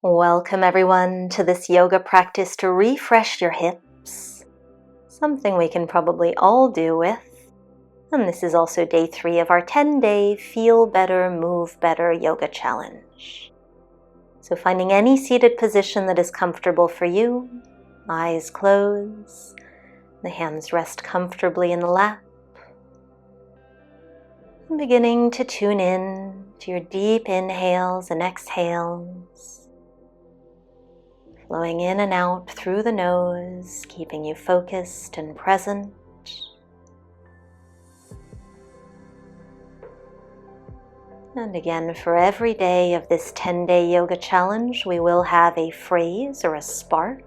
Welcome everyone to this yoga practice to refresh your hips, something we can probably all do with. And this is also day 3 of our 10-day Feel Better, Move Better yoga challenge. So finding any seated position that is comfortable for you, eyes closed, the hands rest comfortably in the lap. And beginning to tune in to your deep inhales and exhales. Flowing in and out through the nose, keeping you focused and present. And again, for every day of this 10-day yoga challenge, we will have a phrase or a spark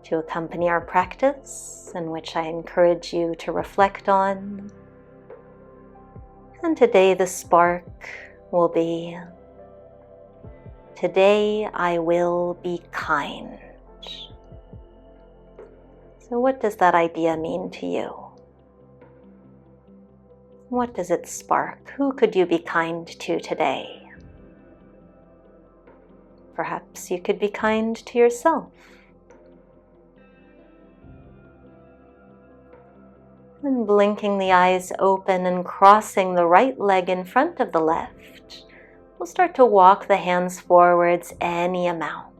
to accompany our practice, in which I encourage you to reflect on. And today the spark will be, today I will be kind. So what does that idea mean to you? What does it spark? Who could you be kind to today? Perhaps you could be kind to yourself. And blinking the eyes open and crossing the right leg in front of the left, we'll start to walk the hands forwards any amount.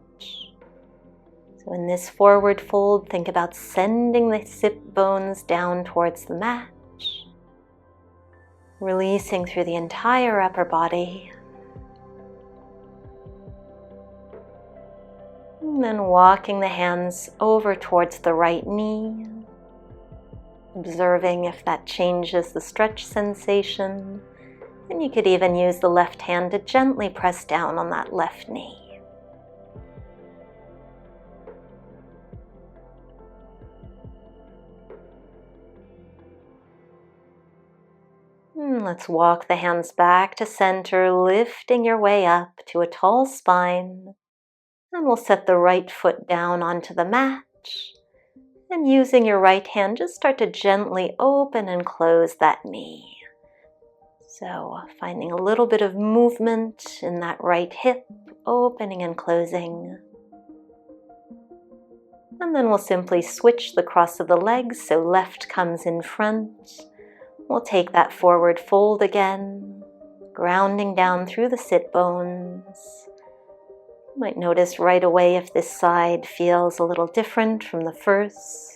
So in this forward fold, think about sending the sit bones down towards the mat, releasing through the entire upper body. And then walking the hands over towards the right knee, observing if that changes the stretch sensation. And you could even use the left hand to gently press down on that left knee. Let's walk the hands back to center, lifting your way up to a tall spine. And we'll set the right foot down onto the mat. And using your right hand, just start to gently open and close that knee. So finding a little bit of movement in that right hip, opening and closing. And then we'll simply switch the cross of the legs, so left comes in front. We'll take that forward fold again, grounding down through the sit bones. You might notice right away if this side feels a little different from the first.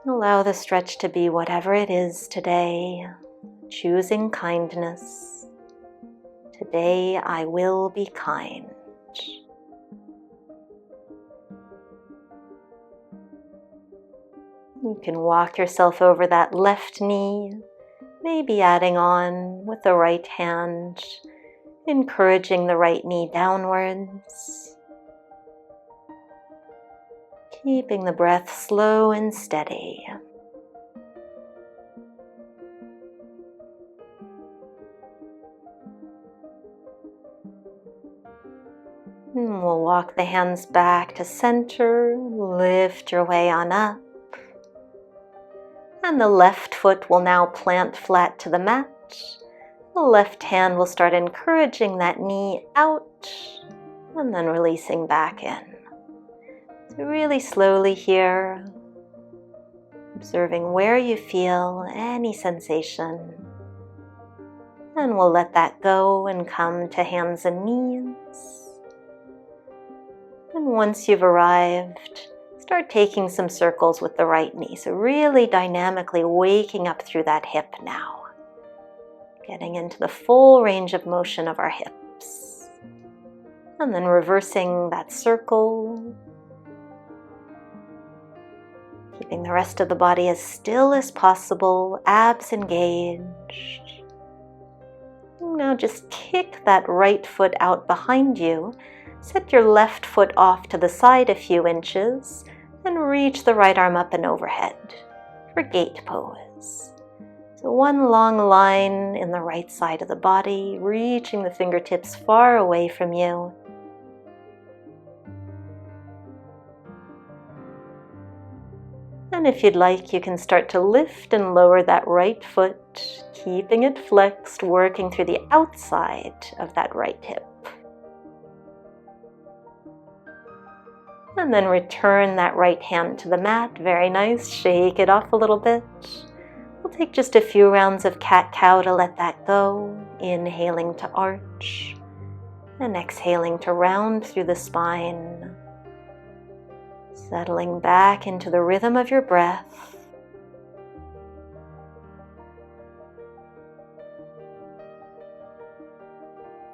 Allow the stretch to be whatever it is today, choosing kindness. Today I will be kind. You can walk yourself over that left knee, maybe adding on with the right hand, encouraging the right knee downwards. Keeping the breath slow and steady. And we'll walk the hands back to center, lift your way on up. And the left foot will now plant flat to the mat. The left hand will start encouraging that knee out and then releasing back in. So really slowly here, observing where you feel any sensation. And we'll let that go and come to hands and knees. And once you've arrived, start taking some circles with the right knee. So really dynamically waking up through that hip now. Getting into the full range of motion of our hips. And then reversing that circle. Keeping the rest of the body as still as possible, abs engaged. Now just kick that right foot out behind you. Set your left foot off to the side a few inches and reach the right arm up and overhead for gate pose. So one long line in the right side of the body, reaching the fingertips far away from you. And if you'd like, you can start to lift and lower that right foot, keeping it flexed, working through the outside of that right hip. And then return that right hand to the mat. Very nice. Shake it off a little bit. We'll take just a few rounds of cat-cow to let that go. Inhaling to arch and exhaling to round through the spine. Settling back into the rhythm of your breath.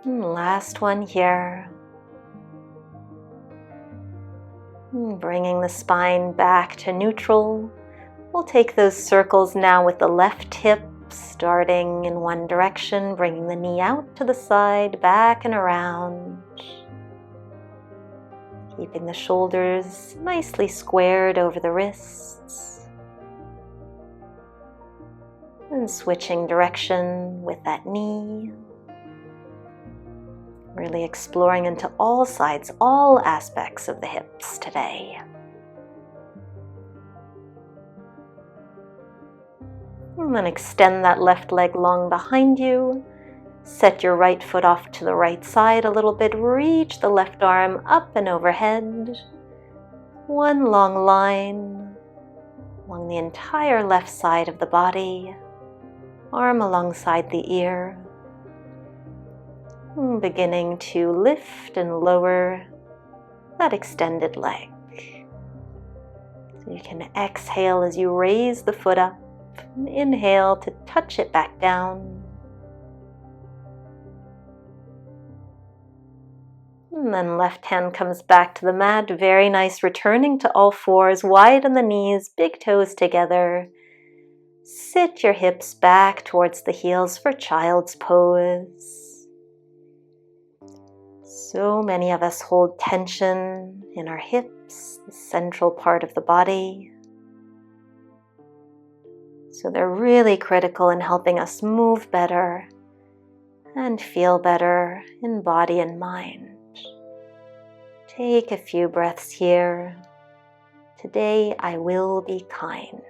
And last one here. Bringing the spine back to neutral. We'll take those circles now with the left hip, starting in one direction, bringing the knee out to the side, back and around. Keeping the shoulders nicely squared over the wrists. And switching direction with that knee. Really exploring into all sides, all aspects of the hips today. And then extend that left leg long behind you. Set your right foot off to the right side a little bit. Reach the left arm up and overhead. One long line along the entire left side of the body. Arm alongside the ear. Beginning to lift and lower that extended leg. So you can exhale as you raise the foot up. And inhale to touch it back down. And then left hand comes back to the mat. Very nice. Returning to all fours. Widen the knees. Big toes together. Sit your hips back towards the heels for child's pose. So many of us hold tension in our hips, the central part of the body. So they're really critical in helping us move better and feel better in body and mind. Take a few breaths here. Today I will be kind.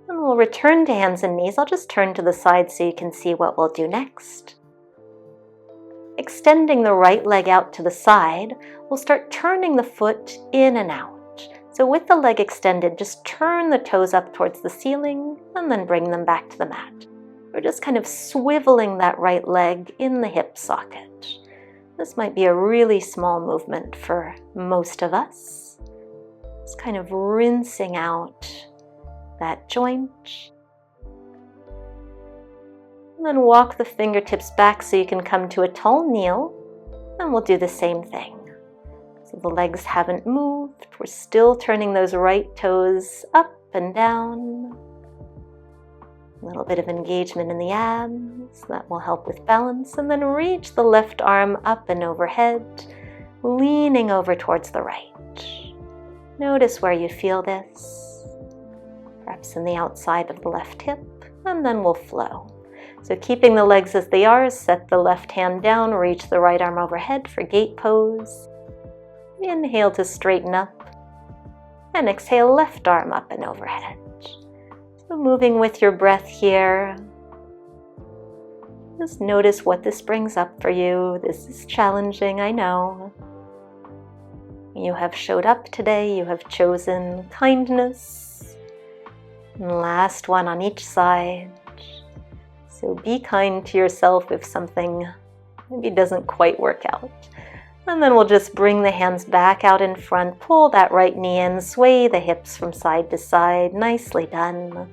And we'll return to hands and knees. I'll just turn to the side so you can see what we'll do next. Extending the right leg out to the side, we'll start turning the foot in and out. So with the leg extended, just turn the toes up towards the ceiling and then bring them back to the mat. We're just kind of swiveling that right leg in the hip socket. This might be a really small movement for most of us. Just kind of rinsing out that joint. And then walk the fingertips back so you can come to a tall kneel. And we'll do the same thing. So the legs haven't moved. We're still turning those right toes up and down. A little bit of engagement in the abs. That will help with balance. And then reach the left arm up and overhead, leaning over towards the right. Notice where you feel this. Perhaps in the outside of the left hip. And then we'll flow. So keeping the legs as they are, set the left hand down, reach the right arm overhead for gate pose. Inhale to straighten up, and exhale left arm up and overhead. So moving with your breath here. Just notice what this brings up for you. This is challenging, I know. You have showed up today, you have chosen kindness. And last one on each side. So be kind to yourself if something maybe doesn't quite work out. And then we'll just bring the hands back out in front, pull that right knee in, sway the hips from side to side. Nicely done.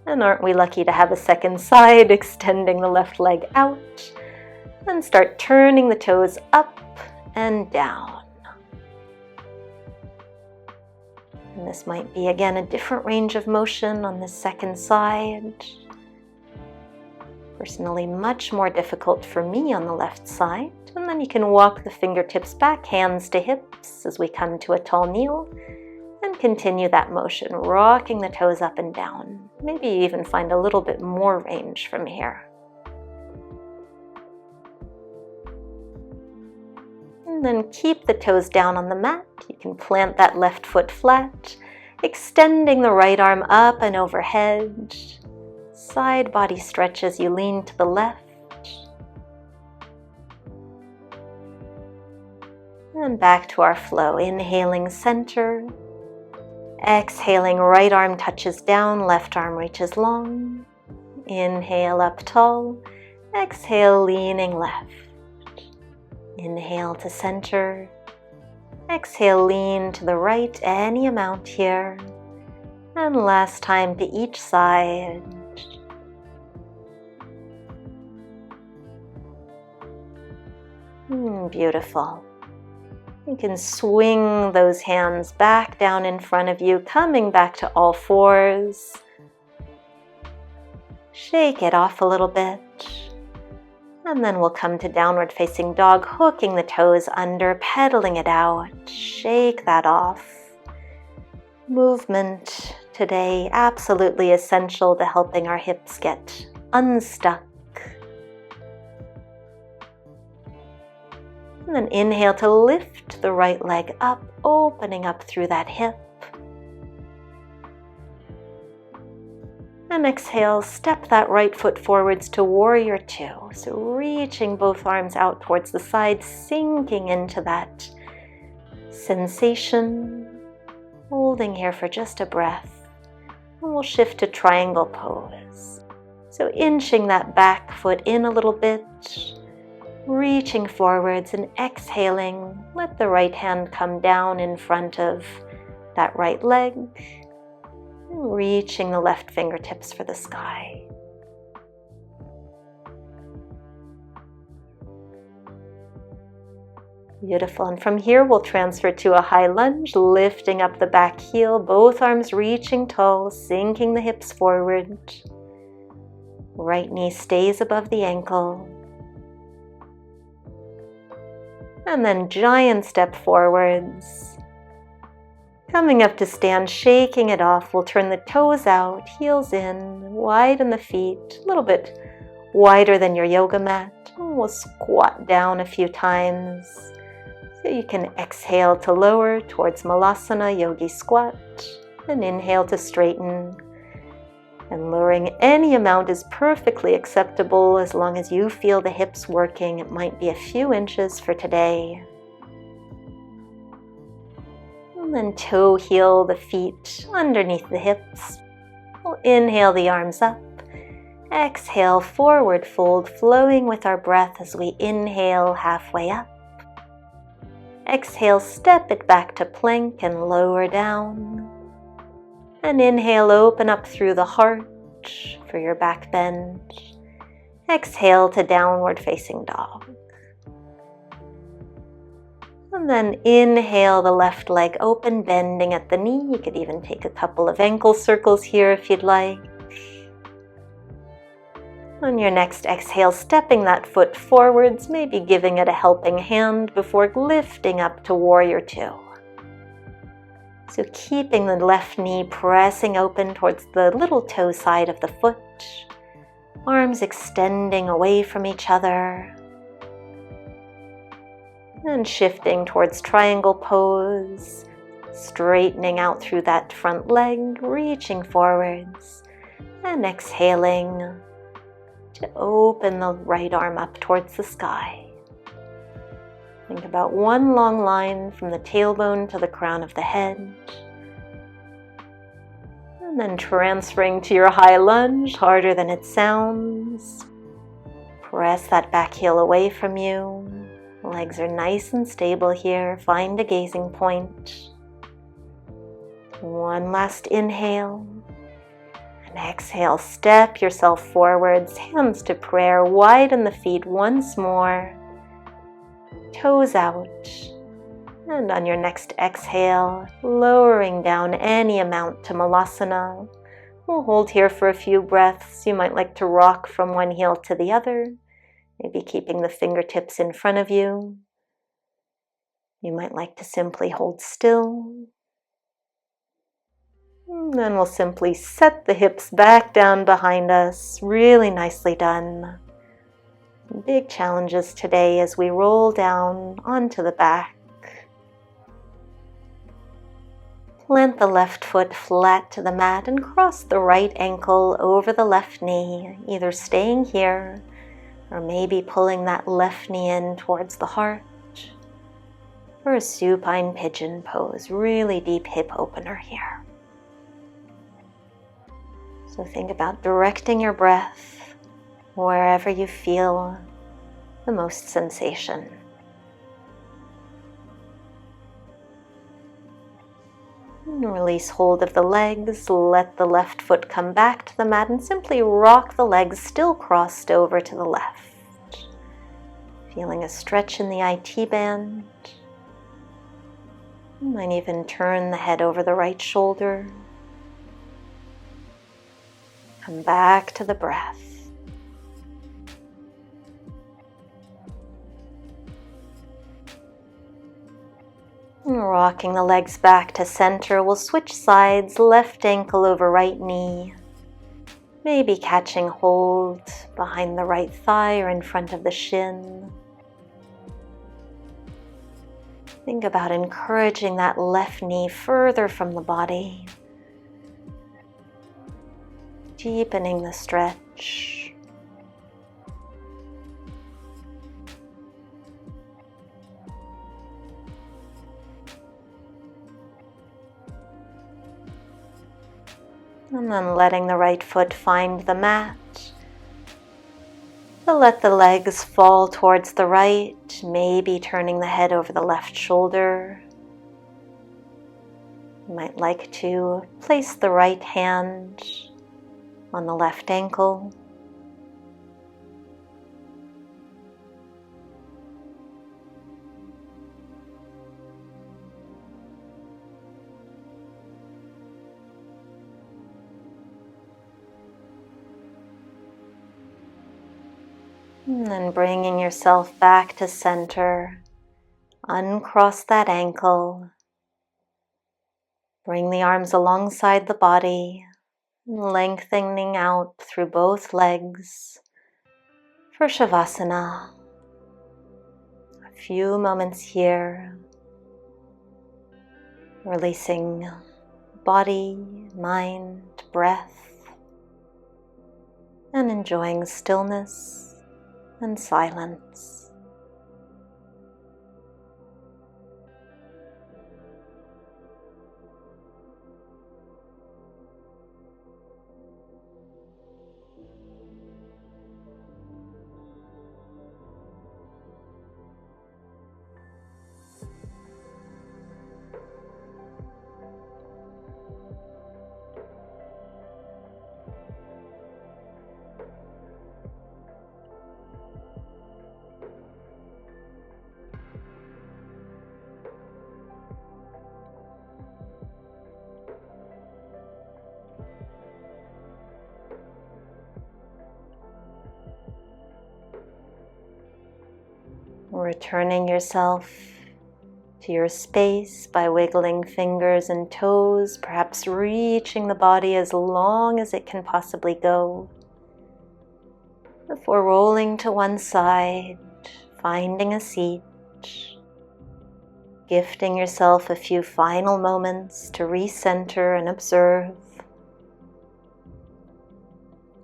And aren't we lucky to have a second side, extending the left leg out. And start turning the toes up and down. And this might be again a different range of motion on the second side. Personally, much more difficult for me on the left side. And then you can walk the fingertips back, hands to hips as we come to a tall kneel. And continue that motion, rocking the toes up and down. Maybe even find a little bit more range from here. And then keep the toes down on the mat. You can plant that left foot flat, extending the right arm up and overhead. Side body stretch as you lean to the left. And back to our flow. Inhaling center. Exhaling, right arm touches down, left arm reaches long. Inhale up tall. Exhale, leaning left. Inhale to center. Exhale, lean to the right, any amount here. And last time to each side. Beautiful. You can swing those hands back down in front of you, coming back to all fours. Shake it off a little bit. And then we'll come to downward facing dog, hooking the toes under, pedaling it out. Shake that off. Movement today absolutely essential to helping our hips get unstuck. And then inhale to lift the right leg up, opening up through that hip. And exhale, step that right foot forwards to warrior two. So reaching both arms out towards the side, sinking into that sensation. Holding here for just a breath. And we'll shift to triangle pose. So inching that back foot in a little bit. Reaching forwards and exhaling, let the right hand come down in front of that right leg. And reaching the left fingertips for the sky. Beautiful. And from here, we'll transfer to a high lunge, lifting up the back heel, both arms reaching tall, sinking the hips forward. Right knee stays above the ankle. And then giant step forwards. Coming up to stand, shaking it off. We'll turn the toes out, heels in, widen the feet, a little bit wider than your yoga mat. And we'll squat down a few times. So you can exhale to lower towards Malasana, Yogi Squat. And inhale to straighten. And lowering any amount is perfectly acceptable as long as you feel the hips working. It might be a few inches for today. And then toe heel the feet underneath the hips. We'll inhale the arms up. Exhale, forward fold, flowing with our breath as we inhale halfway up. Exhale, step it back to plank and lower down. And inhale, open up through the heart for your back bend. Exhale to downward facing dog. And then inhale the left leg open, bending at the knee. You could even take a couple of ankle circles here if you'd like. On your next exhale, stepping that foot forwards, maybe giving it a helping hand before lifting up to warrior two. So keeping the left knee pressing open towards the little toe side of the foot. Arms extending away from each other. And shifting towards triangle pose. Straightening out through that front leg, reaching forwards. And exhaling to open the right arm up towards the sky. Think about one long line from the tailbone to the crown of the head. And then transferring to your high lunge, harder than it sounds. Press that back heel away from you. Legs are nice and stable here. Find a gazing point. One last inhale. And exhale, step yourself forwards, hands to prayer. Widen the feet once more. Toes out. And on your next exhale, lowering down any amount to Malasana. We'll hold here for a few breaths. You might like to rock from one heel to the other, maybe keeping the fingertips in front of you. You might like to simply hold still. And then we'll simply set the hips back down behind us. Really nicely done. big challenges today as we roll down onto the back. Plant the left foot flat to the mat and cross the right ankle over the left knee, either staying here or maybe pulling that left knee in towards the heart for a supine pigeon pose, really deep hip opener here. So think about directing your breath wherever you feel the most sensation. And release hold of the legs, let the left foot come back to the mat and simply rock the legs still crossed over to the left. Feeling a stretch in the IT band. You might even turn the head over the right shoulder. Come back to the breath. And rocking the legs back to center, we'll switch sides, left ankle over right knee. Maybe catching hold behind the right thigh or in front of the shin. Think about encouraging that left knee further from the body. Deepening the stretch. And then letting the right foot find the mat. So let the legs fall towards the right, maybe turning the head over the left shoulder. You might like to place the right hand on the left ankle. And then bringing yourself back to center, uncross that ankle. Bring the arms alongside the body, lengthening out through both legs for Shavasana. A few moments here, releasing body, mind, breath, and enjoying stillness and silence. Returning yourself to your space by wiggling fingers and toes, perhaps reaching the body as long as it can possibly go. Before rolling to one side, finding a seat, gifting yourself a few final moments to recenter and observe,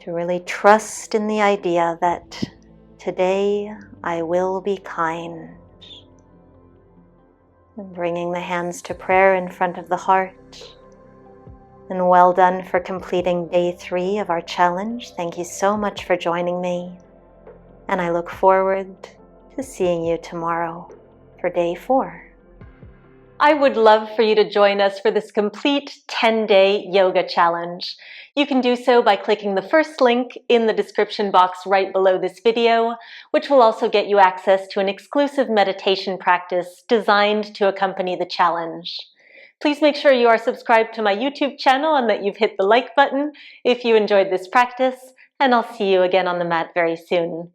to really trust in the idea that today I will be kind. And bringing the hands to prayer in front of the heart. And well done for completing day 3 of our challenge. Thank you so much for joining me. And I look forward to seeing you tomorrow for day 4. I would love for you to join us for this complete 10-day yoga challenge. You can do so by clicking the first link in the description box right below this video, which will also get you access to an exclusive meditation practice designed to accompany the challenge. Please make sure you are subscribed to my YouTube channel and that you've hit the like button if you enjoyed this practice, and I'll see you again on the mat very soon.